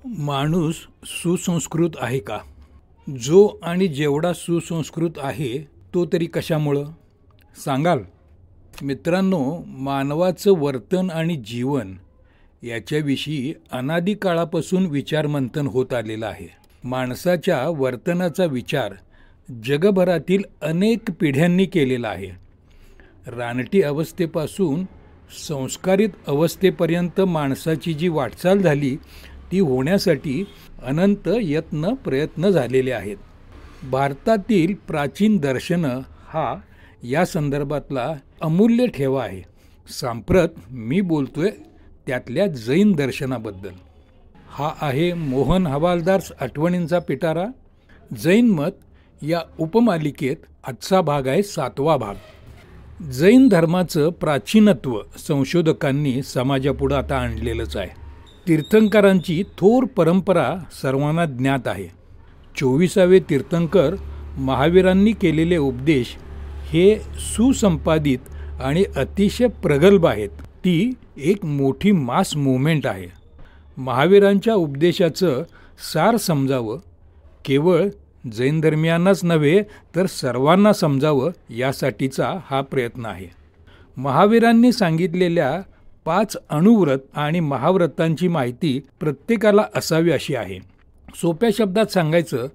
माणूस सुसंस्कृत आहे का? जो आणि जेवढा सुसंस्कृत आहे तो तरी कशामुळं? सांगाल? मित्रांनो, मानवाचं वर्तन आणि जीवन याच्याविषयी अनादी काळापासून विचारमंथन होत आलेलं आहे. माणसाच्या वर्तनाचा विचार जगभरातील अनेक पिढ्यांनी केलेला आहे. रानटी अवस्थेपासून संस्कारित अवस्थेपर्यंत माणसाची जी वाटचाल झाली ती होण्यासाठी अनंत यत्न प्रयत्न झालेले आहेत. भारतातील प्राचीन दर्शनं हा या संदर्भातला अमूल्य ठेवा आहे. सांप्रत मी बोलतोय त्यातल्या जैन दर्शनाबद्दल. हा आहे मोहन हवालदार आठवणींचा पिटारा. जैन मत या उपमालिकेत आजचा भाग आहे 7वा भाग. जैन धर्माचं प्राचीनत्व संशोधकांनी समाजापुढं आता आणलेलंच आहे. तीर्थंकरांची थोर परंपरा सर्वांना ज्ञात आहे. 24वे तीर्थंकर महावीरांनी केलेले उपदेश हे सुसंपादित आणि अतिशय प्रगल्भ आहेत. ती एक मोठी मास मूव्हमेंट आहे. महावीरांच्या उपदेशाचं सार समजावं, केवळ जैन धर्मियांनाच नव्हे तर सर्वांना समजावं यासाठीचा हा प्रयत्न आहे. महावीरांनी सांगितलेल्या 5 अणुव्रत आणि महाव्रतांची माहिती प्रत्येकाला असावी अशी आहे. सोप्या शब्दात सांगायचं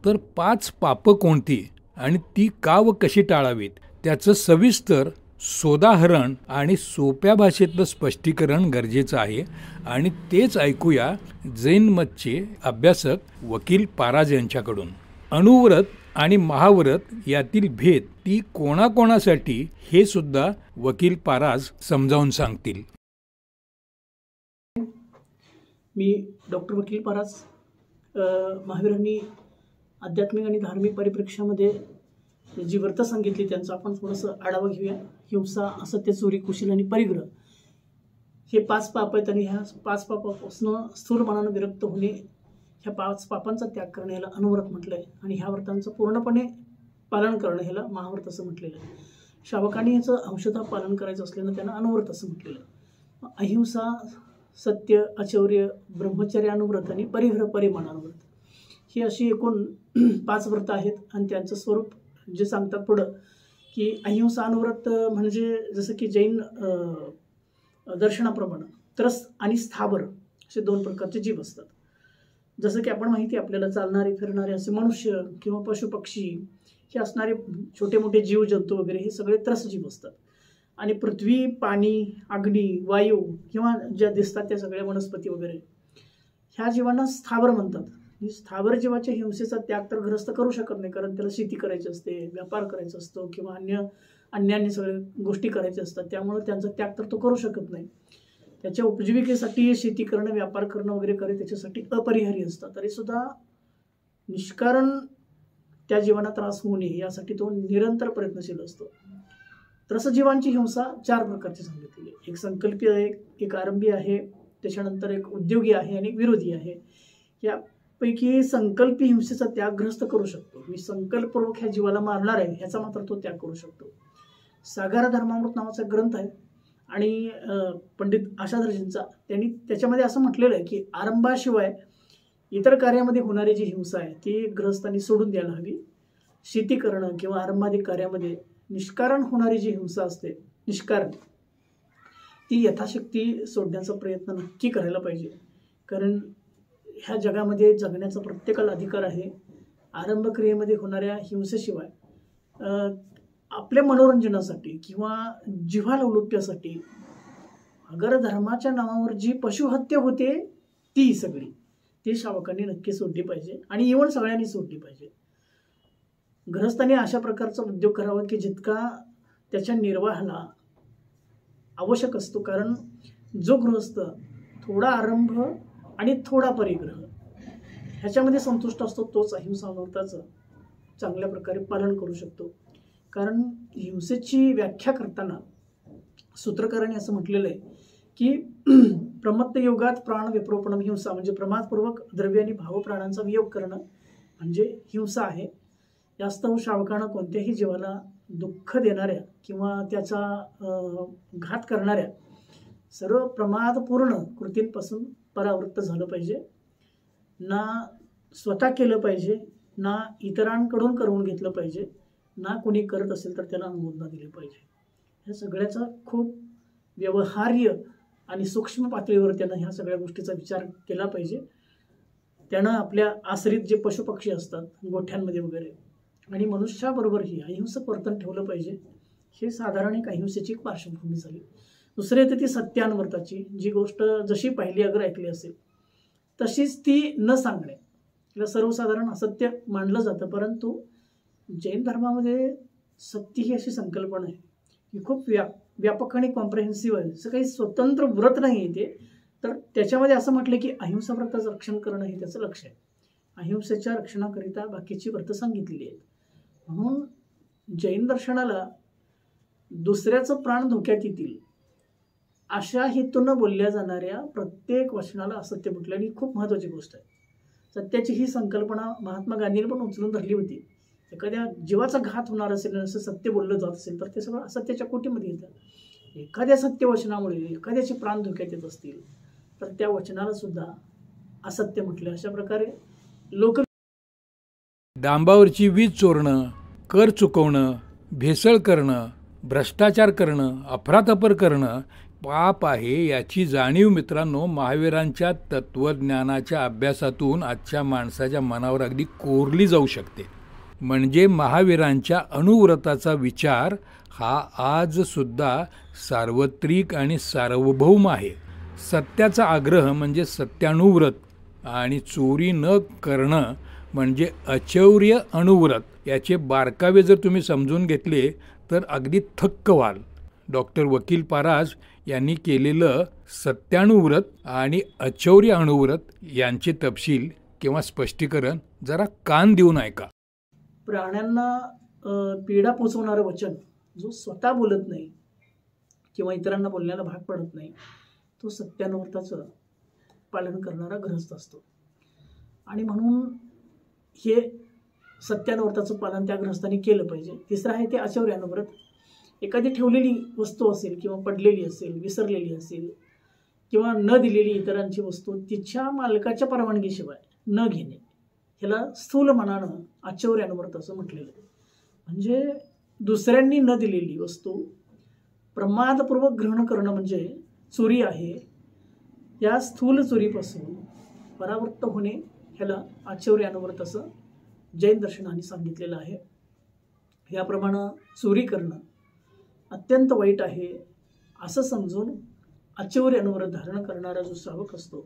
तर 5 पापं कोणती आणि ती का व कशी टाळावीत त्याचं सविस्तर सोदाहरण आणि सोप्या भाषेतलं स्पष्टीकरण गरजेचं आहे. आणि तेच ऐकूया जैन मतचे अभ्यासक वकील पाराज यांच्याकडून. अणुव्रत आणि महाव्रत यातील भेद ती कोणाकोणासाठी हे सुद्धा वकील पाराज समजावून सांगतील. मी डॉक्टर वकील पाराज. महावीरांनी आध्यात्मिक आणि धार्मिक परिप्रेक्ष्यामध्ये जी व्रतं सांगितली त्यांचा आपण थोडंसं आढावा घेऊया. हिंसा, असत्य, चोरी, कुशील आणि परिग्रह हे 5 पाप आहेत. आणि ह्या 5 पापापासून स्थूल मनानं विरक्त होणे, ह्या 5 पापांचा त्याग करणे ह्याला अनुव्रत म्हटलं आहे. आणि ह्या व्रतांचं पूर्णपणे पालन करणं ह्याला महाव्रत असं म्हटलेलं आहे. श्रावकांनी ह्याचं अंशतः पालन करायचं असल्यानं त्यांना अनुव्रत असं म्हटलेलं आहे. अहिंसा, सत्य, अचौर्य, ब्रह्मचर्य अनुव्रत आणि परिग्रह परिमाण अनुव्रत ही अशी एकूण 5 व्रतं आहेत. आणि त्यांचं स्वरूप जे सांगतात पुढं की अहिंसा अनुव्रत म्हणजे जसं की जैन दर्शनाप्रमाणे त्रस आणि स्थावर असे 2 प्रकारचे जीव असतात. जसं की आपण माहिती आपल्याला चालणारे फिरणारे असे मनुष्य किंवा पशुपक्षी हे असणारे छोटे मोठे जीव जंतू वगैरे हे सगळे त्रस जीव असतात. आणि पृथ्वी, पाणी, अग्नी, वायू किंवा ज्या दिसतात त्या सगळ्या वनस्पती वगैरे ह्या जीवांना स्थावर म्हणतात. स्थावर जीवाच्या हिंसेचा त्याग तर ग्रस्त करू शकत नाही, कारण त्याला शेती करायची असते, व्यापार करायचा असतो किंवा अन्य सगळ्या गोष्टी करायच्या असतात. त्यामुळे त्यांचा त्याग तर तो करू शकत नाही. त्याच्या उपजीविकेसाठी शेती करणं, व्यापार करणं वगैरे करे त्याच्यासाठी अपरिहार्य असतात. तरीसुद्धा निष्कारण त्या जीवांना त्रास होऊ नये यासाठी तो निरंतर प्रयत्नशील असतो. त्रसजीवांची हिंसा 4 प्रकारची सांगितलेली आहे. एक संकल्पी आहे, एक आरंभी आहे, त्याच्यानंतर एक उद्योगी आहे आणि विरोधी आहे. यापैकी संकल्पी हिंसेचा त्यागग्रस्त करू शकतो. मी संकल्पपूर्वक ह्या जीवाला मारणार आहे ह्याचा मात्र तो त्याग करू शकतो. सागारा धर्मामृत नावाचा ग्रंथ आहे आणि पंडित आशाधरजींचा, त्यांनी त्याच्यामध्ये असं म्हटलेलं आहे की आरंभाशिवाय इतर कार्यामध्ये होणारी जी हिंसा आहे ती गृहस्थांनी सोडून द्यायला हवी. शेती करणं किंवा आरंभाधिक कार्यामध्ये निष्कारण होणारी जी हिंसा असते, निष्कारण, ती यथाशक्ती सोडण्याचा प्रयत्न नक्की करायला पाहिजे. कारण ह्या जगामध्ये जगण्याचा प्रत्येकाला अधिकार आहे. आरंभ क्रियेमध्ये होणाऱ्या हिंसेशिवाय आपल्या मनोरंजनासाठी किंवा जिव्हालौलुप्यासाठी अगर धर्माच्या नावावर जी पशुहत्या होते ती सगळी ती श्रावकांनी नक्की सोडली पाहिजे. आणि इव्हन सगळ्यांनी सोडली पाहिजे. गृहस्थांनी अशा प्रकारचा उद्योग करावा की जितका त्याच्या निर्वाहाला आवश्यक असतो. कारण जो गृहस्थ थोडा आरंभ आणि थोडा परिग्रह ह्याच्यामध्ये संतुष्ट असतो तोच अहिंसा अनुव्रताचं चांगल्या प्रकारे पालन करू शकतो. कारण हिंसेची व्याख्या करताना सूत्रकारांनी असं म्हटलेलं आहे की प्रमत्त योगात प्राण विप्रोपणम हिंसा, म्हणजे प्रमादपूर्वक द्रव्य आणि भावप्राणांचा वियोग करणं म्हणजे हिंसा आहे. यास्तव श्रावकानं कोणत्याही जीवाला दुःख देणाऱ्या किंवा त्याचा घात करणाऱ्या सर्व प्रमादपूर्ण कृतींपासून परावृत्त झालं पाहिजे. ना स्वतः केलं पाहिजे, ना इतरांकडून करून घेतलं पाहिजे, ना कोणी करत असेल तर त्याला अनुमोदना दिली पाहिजे. ह्या सगळ्याचा खूप व्यवहार्य आणि सूक्ष्म पातळीवर त्यानं ह्या सगळ्या गोष्टीचा विचार केला पाहिजे. त्यानं आपल्या आश्रित जे पशुपक्षी असतात गोठ्यांमध्ये वगैरे आणि मनुष्याबरोबरही अहिंसक वर्तन ठेवलं पाहिजे. हे साधारण एक अहिंसेची पार्श्वभूमी झाली. दुसरी येते ती सत्यानवर्ताची, जी गोष्ट जशी पाहिली अगर ऐकली असेल तशीच ती न सांगणे. तिला सर्वसाधारण असत्य मानलं जातं, परंतु जैन धर्मामध्ये सत्य ही अशी संकल्पना आहे की खूप व्यापक आणि कॉम्प्रेहेन्सिव्ह आहे. असं काही स्वतंत्र व्रत नाही आहे ते. तर त्याच्यामध्ये असं म्हटलं की अहिंसा व्रताचं रक्षण करणं हे त्याचं लक्ष आहे. अहिंसेच्या रक्षणाकरिता बाकीची व्रतं सांगितलेली आहेत. म्हणून जैन दर्शनाला दुसऱ्याचं प्राण धोक्यात येतील अशा हेतूनं बोलल्या जाणाऱ्या प्रत्येक वचनाला असत्य म्हटलं ही खूप महत्त्वाची गोष्ट आहे. सत्याची ही संकल्पना महात्मा गांधींनी पण उचलून धरली होती. एखाद्या जीवाचा घात होणार असेल असं सत्य बोललं जात असेल तर ते सगळं असत्याच्या कोटीमध्ये येतं. एखाद्या सत्यवचनामुळे एखाद्याचे प्राण धोक्यात येत असतील तर त्या वचनाला सुद्धा असत्य म्हटलं. अशा प्रकारे लोक डांबावरची वीज चोरणं, कर चुकवणं, भेसळ करणं, भ्रष्टाचार करणं, अफरातफर करणं पाप आहे याची जाणीव मित्रांनो महावीरांच्या तत्त्वज्ञानाच्या अभ्यासातून आजच्या माणसाच्या मनावर अगदी कोरली जाऊ शकते. म्हणजे महावीरांच्या अणुव्रताचा विचार हा आजसुद्धा सार्वत्रिक आणि सार्वभौम आहे. सत्याचा आग्रह म्हणजे सत्यानुव्रत आणि चोरी न करणं म्हणजे अचौर्य अणुव्रत. याचे बारकावे जर तुम्ही समजून घेतले तर अगदी थक्क व्हाल. डॉक्टर वकील पाराज यांनी केलेलं सत्यानुव्रत आणि अचौर्य अणुव्रत यांचे तपशील किंवा स्पष्टीकरण जरा कान देऊन ऐका. प्राण्यांना पीडा पोचवणारं वचन जो स्वतः बोलत नाही किंवा इतरांना बोलण्याला भाग पडत नाही तो सत्यानुव्रताचं पालन करणारा गृहस्थ असतो. आणि म्हणून हे सत्यानुव्रताचं पालन त्या गृहस्थांनी केलं पाहिजे. तिसरं आहे ते अचौर्य अनुभृत. एखादी ठेवलेली वस्तू असेल किंवा पडलेली असेल, विसरलेली असेल किंवा न दिलेली इतरांची वस्तू तिच्या मालकाच्या परवानगीशिवाय न घेणे, ह्याला स्थूल मनानं अचौर्य अनुभृत असं म्हटलेलं आहे. म्हणजे दुसऱ्यांनी न दिलेली वस्तू प्रमादपूर्वक ग्रहण करणं म्हणजे चोरी आहे. या स्थूल चोरीपासून परावृत्त होणे ह्याला अचौर्य अनुभृत असं जैन दर्शनाने सांगितलेलं आहे. याप्रमाणे चोरी करणं अत्यंत वाईट आहे असं समजून अचौर्य अनुव्रत धारण करणारा जो श्रावक असतो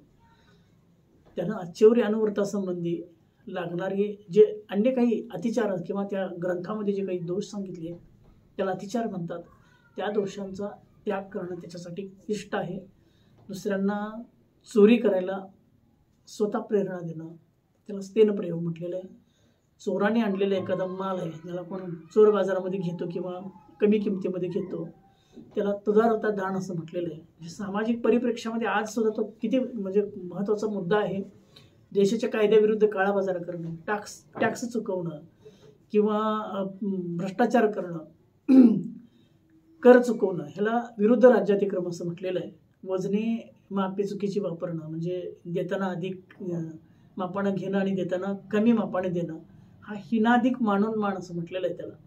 त्यानं अचौर्य अनुव्रतासंबंधी लागणारे जे अन्य काही अतिचार किंवा त्या ग्रंथामध्ये जे काही दोष सांगितले त्याला अतिचार म्हणतात, त्या दोषांचा त्याग करणं त्याच्यासाठी इष्ट आहे. दुसऱ्यांना चोरी करायला स्वतः प्रेरणा देणं त्याला स्तेन प्रयोग म्हटलेलं आहे. चोराने आणलेला एखादा माल आहे ज्याला आपण चोर बाजारामध्ये घेतो किंवा कमी किमतीमध्ये घेतो त्याला तुदारता दान असं म्हटलेलं आहे. सामाजिक परिप्रेक्ष्यामध्ये आज सुद्धा तो किती म्हणजे महत्त्वाचा मुद्दा आहे. देशाच्या कायद्याविरुद्ध काळा बाजार करणं, टॅक्स चुकवणं किंवा भ्रष्टाचार करणं, कर चुकवणं ह्याला विरुद्ध राज्यातिक्रम असं म्हटलेलं आहे. वजने मापे चुकीची वापरणं म्हणजे देताना अधिक मापानं घेणं आणि देताना कमी मापाने देणं हा हिनाधिक मानून मान असं म्हटलेलं आहे.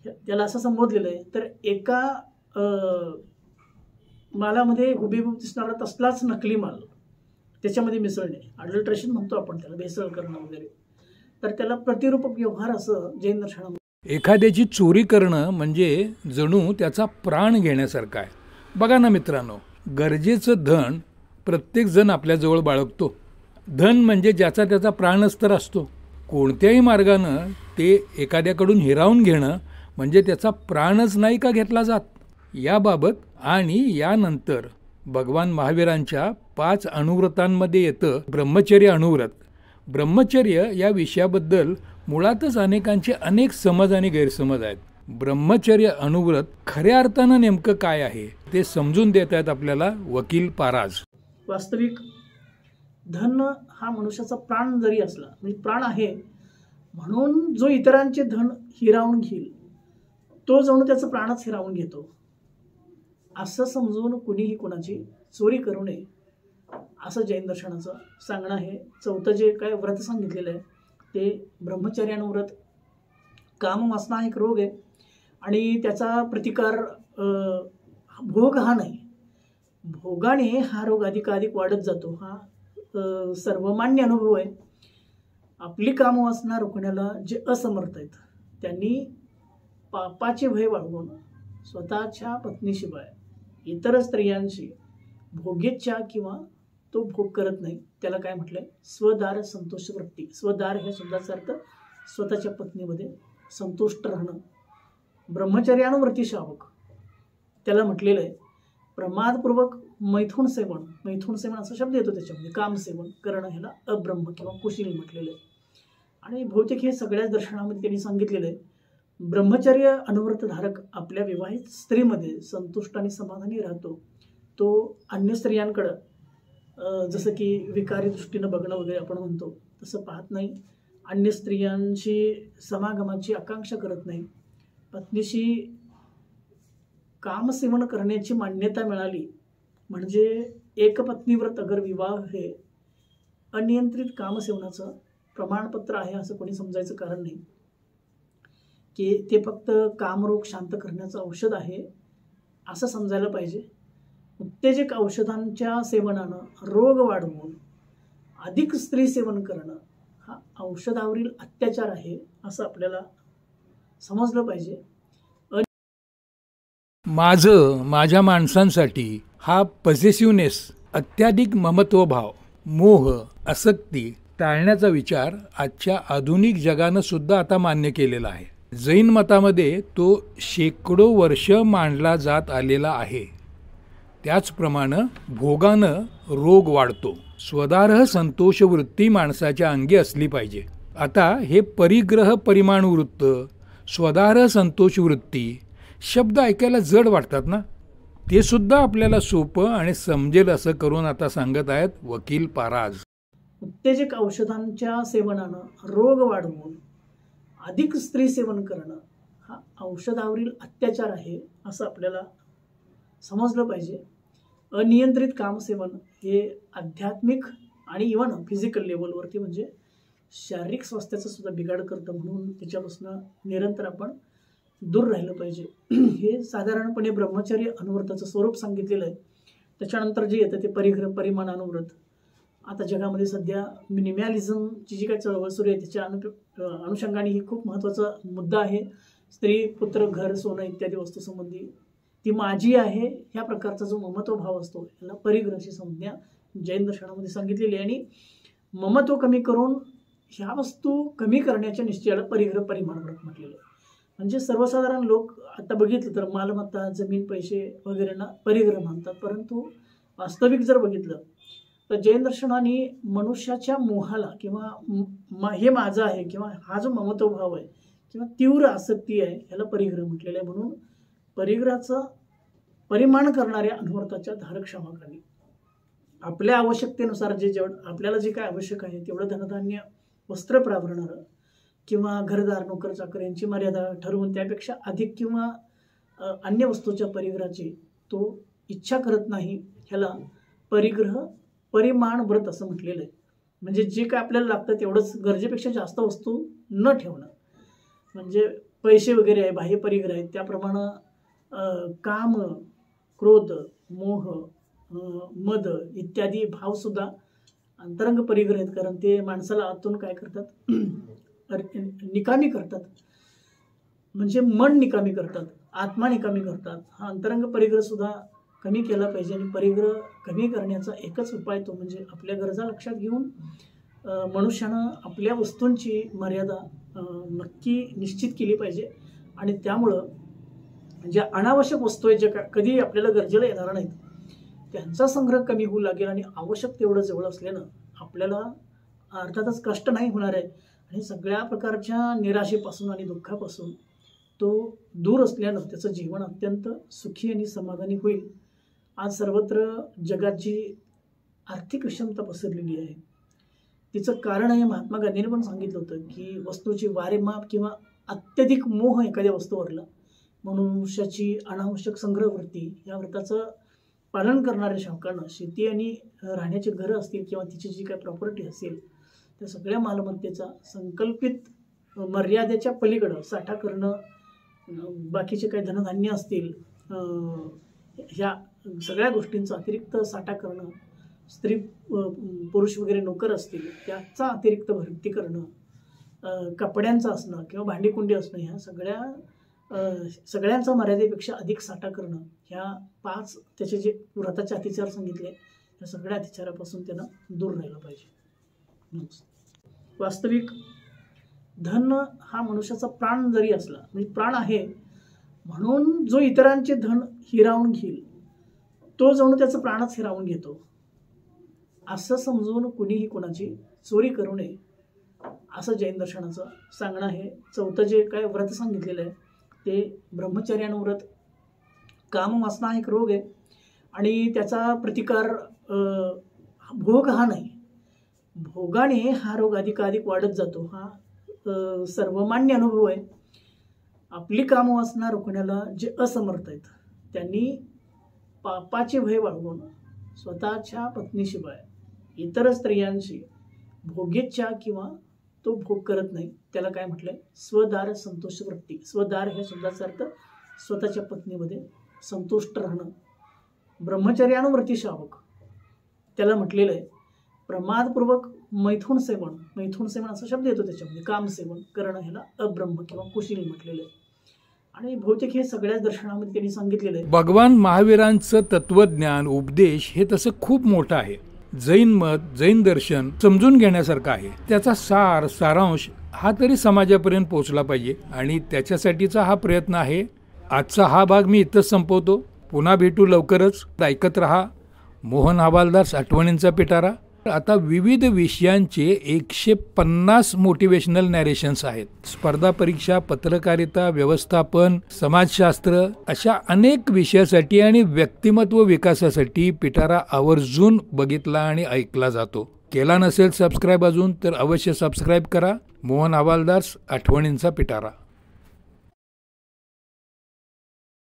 त्याला असं संबोधलेलं आहे. तर एका मालामध्ये हुबेहूब दिसणारा तसलाच नकली माल त्याच्यामध्ये मिसळणे, अडल्ट्रेशन म्हणतो आपण त्याला, भेसळ करणं वगैरे, तर त्याला प्रतिरूपक व्यवहार असं जैन दर्शनामध्ये. एखाद्याची चोरी करणं म्हणजे जणू त्याचा प्राण घेण्यासारखं आहे. बघा ना मित्रांनो, गरजेचं धन प्रत्येकजण आपल्याजवळ बाळगतो. धन म्हणजे ज्याचा त्याचा प्राणच तर असतो. कोणत्याही मार्गानं ते एखाद्याकडून हिरावून घेणं म्हणजे त्याचा प्राणच नाही का घेतला जात. याबाबत आणि यानंतर भगवान महावीरांच्या 5 अनुव्रतांमध्ये येतं ब्रह्मचर्य अनुव्रत. ब्रह्मचर्य या विषयाबद्दल मुळातच अनेकांचे अनेक समज आणि गैरसमज आहेत. ब्रह्मचर्य अनुव्रत खऱ्या अर्थानं नेमकं काय आहे ते समजून देत आहेत आपल्याला वकील पाराज. वास्तविक धन हा मनुष्याचा प्राण जरी असला म्हणजे प्राण आहे म्हणून जो इतरांचे धन हिरावून घेईल तो जणू त्याचं प्राणच हिरावून घेतो असं समजून कुणीही कोणाची चोरी करू नये असं जैन दर्शनाचं सांगणं आहे. चौथं जे काय व्रत सांगितलेलं आहे ते ब्रह्मचर्यानुव्रत. कामवासना हा एक रोग आहे आणि त्याचा प्रतिकार भोग हा नाही, भोगाने हा रोग अधिकाधिक वाढत जातो. हा सर्वमान्य अनुभव आहे. आपली कामवासना रोखण्याला जे असमर्थ आहेत त्यांनी पापाचे भय बाळगून स्वतःच्या पत्नीशिवाय इतर स्त्रियांशी भोगेच्छा किंवा तो भोग करत नाही, त्याला काय म्हटलंय, स्वदार संतोष वृत्ती. स्वदार ह्या शब्दाचा अर्थ स्वतःच्या पत्नीमध्ये संतुष्ट राहणं. ब्रह्मचर्यानुवर्ती शावक त्याला म्हटलेलं आहे प्रमादपूर्वक मैथुन सेवन. मैथुन सेवन असा शब्द येतो त्याच्यामध्ये, काम सेवन करणं ह्याला अब्रह्म किंवा कुशील म्हटलेलं आहे. आणि बहुतेक हे सगळ्याच दर्शनामध्ये त्यांनी सांगितलेलं आहे. ब्रह्मचर्य अनुव्रतधारक आपल्या विवाहित स्त्रीमध्ये संतुष्ट आणि समाधानी राहतो. तो अन्य स्त्रियांकडं जसं की विकारी दृष्टीनं बघणं वगैरे आपण म्हणतो तसं पाहत नाही. अन्य स्त्रियांशी समागमाची आकांक्षा करत नाही. पत्नीशी कामसेवन करण्याची मान्यता मिळाली म्हणजे एकपत्नीव्रत अगर विवाह हे अनियंत्रित कामसेवनाचं प्रमाणपत्र आहे असं कोणी समजायचं कारण नाही, की ते फक्त कामरोग शांत करण्याचं औषध आहे असं समजायला पाहिजे. उत्तेजक औषधांच्या सेवनानं रोग वाढवून अधिक स्त्री सेवन करणं हा औषधावरील अत्याचार आहे असं आपल्याला समजलं पाहिजे. माझ्या माणसांसाठी हा पॉझिटिव्हनेस, अत्याधिक ममत्वभाव, मोह, आसक्ती टाळण्याचा विचार आजच्या आधुनिक जगानं सुद्धा आता मान्य केलेला आहे. जैन मतामध्ये तो शेकडो वर्ष मांडला जात आलेला आहे. त्याचप्रमाणे भोगानं रोग वाढतो. स्वदार्ह संतोष वृत्ती माणसाच्या अंगी असली पाहिजे. आता हे परिग्रह परिमाण वृत्त, स्वदार्ह संतोष वृत्ती शब्द ऐकायला जड वाटतात ना, ते सुद्धा आपल्याला सोपं आणि समजेल असं करून आता सांगत आहेत वकील पाराज. उत्तेजक औषधांच्या सेवनानं रोग वाढवून अधिक स्त्री सेवन करणं हा औषधावरील अत्याचार आहे असं आपल्याला समजलं पाहिजे. अनियंत्रित कामसेवन हे आध्यात्मिक आणि इव्हन फिजिकल लेवलवरती म्हणजे शारीरिक स्वास्थ्याचा सुद्धा बिघाड करतं, म्हणून त्याच्यापासून निरंतर आपण दूर राहिलं पाहिजे. हे साधारणपणे ब्रह्मचर्य अनुव्रताचं स्वरूप सांगितलेलं आहे. त्याच्यानंतर जे येतं ते परिग्रह परिमाण अनुव्रत. आता जगामध्ये सध्या मिनिमॅलिझमची जी काही चळवळ सुरू आहे त्याच्या अनुषंगाने ही खूप महत्त्वाचा मुद्दा आहे. स्त्री, पुत्र, घर, सोनं इत्यादी वस्तूसंबंधी ती माझी आहे ह्या प्रकारचा जो ममत्व भाव असतो याला परिग्रहाची संज्ञा जैन दर्शनामध्ये सांगितलेली आहे. आणि ममत्व कमी करून ह्या वस्तू कमी करण्याच्या निश्चयाला परिग्रह परिमाण व्रत म्हटलेलं आहे. म्हणजे सर्वसाधारण लोक आता बघितलं तर मालमत्ता, जमीन, पैसे वगैरेंना परिग्रह मानतात, परंतु वास्तविक जर बघितलं तर जैन दर्शनाने मनुष्याच्या मोहाला किंवा हे माझं आहे किंवा हा जो ममत्व भाव आहे किंवा तीव्र आसक्ती आहे ह्याला परिग्रह म्हटलेलं आहे. म्हणून परिग्रहाचं परिमाण करणाऱ्या अनुव्रताच्या धारक शावकांनी आपल्या आवश्यकतेनुसार आपल्याला जे काय आवश्यक आहे तेवढं धनधान्य, वस्त्र प्राभरणं किंवा घरदार, नोकर चाकर यांची मर्यादा ठरवून त्यापेक्षा अधिक किंवा अन्य वस्तूच्या परिग्रहाची तो इच्छा करत नाही. ह्याला परिग्रह परिमाण व्रत असं म्हटलेलं आहे. म्हणजे जे काय आपल्याला लागतं तेवढंच, गरजेपेक्षा जास्त वस्तू न ठेवणं. म्हणजे पैसे वगैरे आहे, बाह्य परिग्रह आहेत, त्याप्रमाणे काम, क्रोध, मोह, मद इत्यादी भावसुद्धा अंतरंग परिग्रह आहेत. कारण ते माणसाला आतून काय करतात, निकामी करतात. म्हणजे मन निकामी करतात, आत्मा निकामी करतात. हा अंतरंग परिग्रह सुद्धा कमी केला पाहिजे. आणि परिग्रह कमी करण्याचा एकच उपाय तो म्हणजे आपल्या गरजा लक्षात घेऊन मनुष्यानं आपल्या वस्तूंची मर्यादा नक्की निश्चित केली पाहिजे. आणि त्यामुळं ज्या अनावश्यक वस्तू आहेत ज्या कधी आपल्याला गरजेला येणार नाहीत त्यांचा संग्रह कमी होऊ लागेल. आणि आवश्यक तेवढं जवळ असल्यानं आपल्याला अर्थातच कष्ट नाही होणार आहे. आणि सगळ्या प्रकारच्या निराशेपासून आणि दुःखापासून तो दूर असल्यानं त्याचं जीवन अत्यंत सुखी आणि समाधानी होईल. आज सर्वत्र जगात जी आर्थिक विषमता पसरलेली आहे तिचं कारण आहे, महात्मा गांधींनी पण सांगितलं होतं की वस्तूची वारेमाप किंवा अत्यधिक मोह एखाद्या वस्तूवरला, मनुष्याची अनावश्यक संग्रहवृत्ती या व्रताचं पालन करणाऱ्या शावकानं शेती आणि राहण्याची घरं असतील किंवा तिची जी काही प्रॉपर्टी असेल त्या सगळ्या मालमत्तेचा संकल्पित मर्यादेच्या पलीकडं साठा करणं, बाकीचे काही धनधान्य असतील ह्या सगळ्या गोष्टींचा अतिरिक्त साठा करणं, स्त्री पुरुष वगैरे नोकर असतील त्याचा अतिरिक्त भरती करणं, कपड्यांचं असणं किंवा भांडीकुंडी असणं, ह्या सगळ्यांचा मर्यादेपेक्षा अधिक साठा करणं, ह्या 5 त्याचे जे व्रताचे अतिचार सांगितले या सगळ्या अतिचारापासून त्यांना दूर राहिलं पाहिजे. वास्तविक धन हा मनुष्याचा प्राण जरी असला, म्हणजे प्राण आहे म्हणून जो इतरांचे धन हिरावून घेईल तो जणू त्याचं प्राणच हिरावून घेतो असं समजून कुणीही कोणाची चोरी करू नये असं जैन दर्शनाचं सांगणं आहे. 4थं जे काय व्रत सांगितलेलं आहे ते ब्रह्मचर्यानुव्रत. कामवासना हा एक रोग आहे आणि त्याचा प्रतिकार भोग हा नाही, भोगाने हा रोग अधिकाधिक वाढत जातो. हा सर्वमान्य अनुभव आहे. आपली कामवासना रोखण्याला जे असमर्थ आहेत त्यांनी पापाचे भय बाळगून स्वतःच्या पत्नीशिवाय इतर स्त्रियांशी भोगेच्छा किंवा तो भोग करत नाही त्याला काय म्हटलंय, स्वदार संतोष वृत्ती. स्वदार ह्या शब्दाचा अर्थ स्वतःच्या पत्नीमध्ये संतुष्ट राहणं. ब्रह्मचर्यानुव्रती शावक त्याला म्हटलेलं आहे प्रमादपूर्वक मैथुन सेवन असा शब्द येतो त्याच्यामध्ये. कामसेवन करणं ह्याला अब्रह्म किंवा कुशील म्हटलेलं आहे. आणि बहुतेक हे सगळ्याच दर्शनामध्ये त्यांनी सांगितलेलं आहे. भगवान महावीरांचं तत्वज्ञान उपदेश हे तसं खूप मोठं आहे. जैन मत, जैन दर्शन समजून घेण्यासारखं आहे. त्याचा सारांश हा तरी समाजापर्यंत पोहोचला पाहिजे आणि त्याच्यासाठीचा हा प्रयत्न आहे. आजचा हा भाग मी इथंच संपवतो. पुन्हा भेटू लवकरच. ऐकत रहा मोहन हवालदार आठवणींचा पिटारा. आता विविध विषयांचे 150 मोटिवेशनल नॅरेशन्स आहेत. स्पर्धा परीक्षा, पत्रकारिता, व्यवस्थापन, समाजशास्त्र अशा अनेक विषयासाठी आणि व्यक्तिमत्व विकासासाठी पिटारा आवर्जून बघितला आणि ऐकला जातो. केला नसेल सबस्क्राईब अजून तर अवश्य सबस्क्राईब करा. मोहन हवालदार आठवणींचा पिटारा.